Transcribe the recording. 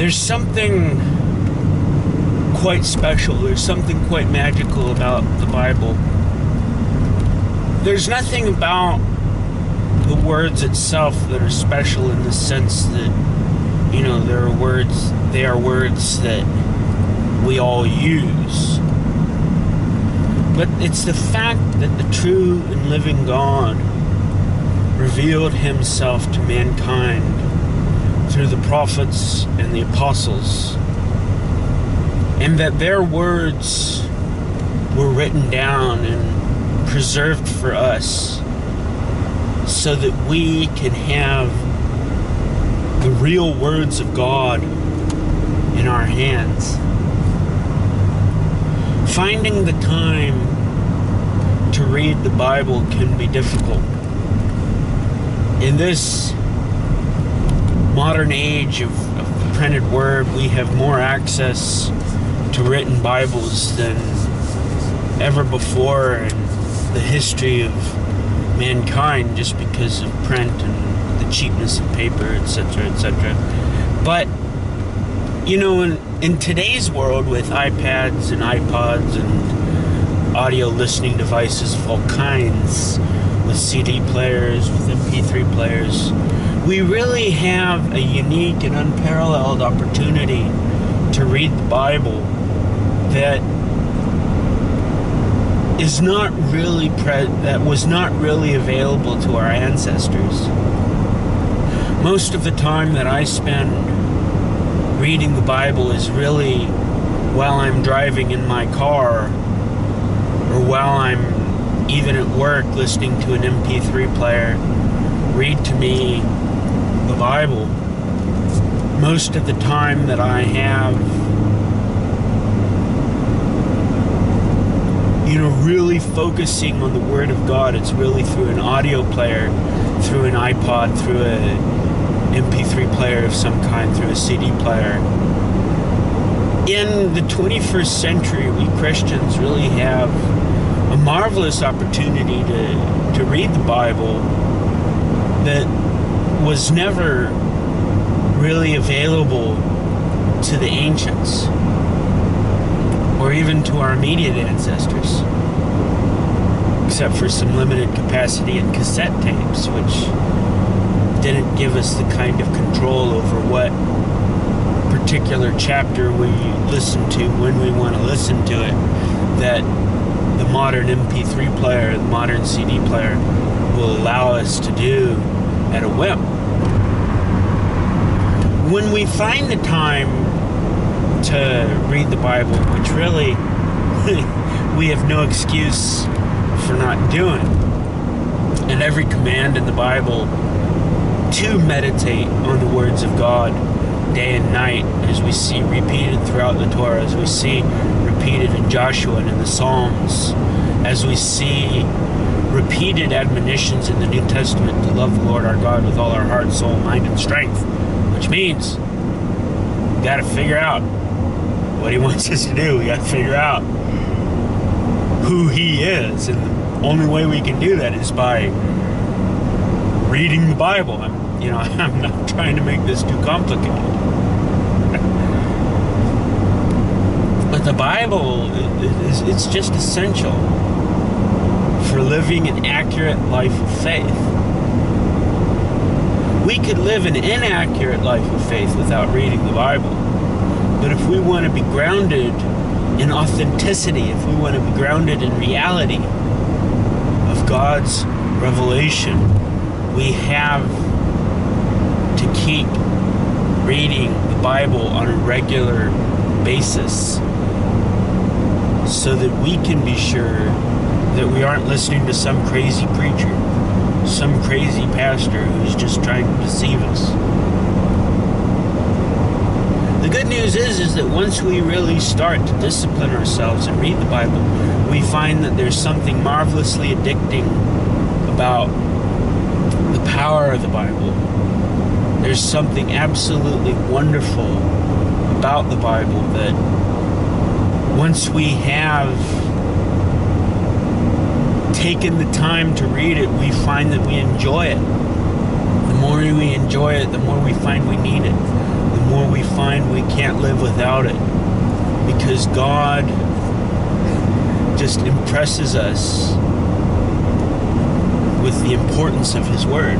There's something quite special. There's something quite magical about the Bible. There's nothing about the words itself that are special in the sense that, you know, they are words that we all use. But it's the fact that the true and living God revealed himself to mankind through the prophets and the apostles, and that their words were written down and preserved for us so that we can have the real words of God in our hands. Finding the time to read the Bible can be difficult. In this modern age of the printed word, we have more access to written Bibles than ever before in the history of mankind, just because of print and the cheapness of paper, etc., etc. But, you know, in today's world with iPads and iPods and audio listening devices of all kinds, with CD players, with MP3 players, we really have a unique and unparalleled opportunity to read the Bible that is not really that was not really available to our ancestors. Most of the time that I spend reading the Bible is really while I'm driving in my car, or while I'm even at work listening to an MP3 player read to me the Bible. Most of the time that I have, you know, really focusing on the Word of God, it's really through an audio player, through an iPod, through a MP3 player of some kind, through a CD player. In the 21st century, we Christians really have a marvelous opportunity to read the Bible that was never really available to the ancients, or even to our immediate ancestors, except for some limited capacity in cassette tapes, which didn't give us the kind of control over what particular chapter we listen to when we want to listen to it that the modern MP3 player, the modern CD player will allow us to do at a whim. When we find the time to read the Bible, which really we have no excuse for not doing, and every command in the Bible to meditate on the words of God day and night, as we see repeated throughout the Torah, as we see repeated in Joshua and in the Psalms, as we see repeated admonitions in the New Testament to love the Lord our God with all our heart, soul, mind, and strength, which means we got to figure out what he wants us to do. We got to figure out who he is, and the only way we can do that is by reading the Bible. I'm not trying to make this too complicated. But the Bible it's just essential for living an accurate life of faith. We could live an inaccurate life of faith without reading the Bible. But if we want to be grounded in authenticity, if we want to be grounded in reality of God's revelation, we have to keep reading the Bible on a regular basis so that we can be sure that we aren't listening to some crazy preacher, some crazy pastor who's just trying to deceive us. The good news is that once we really start to discipline ourselves and read the Bible, we find that there's something marvelously addicting about the power of the Bible. There's something absolutely wonderful about the Bible that once we have taken the time to read it, we find that we enjoy it. The more we enjoy it, the more we find we need it. The more we find and we can't live without it, because God just impresses us with the importance of His Word.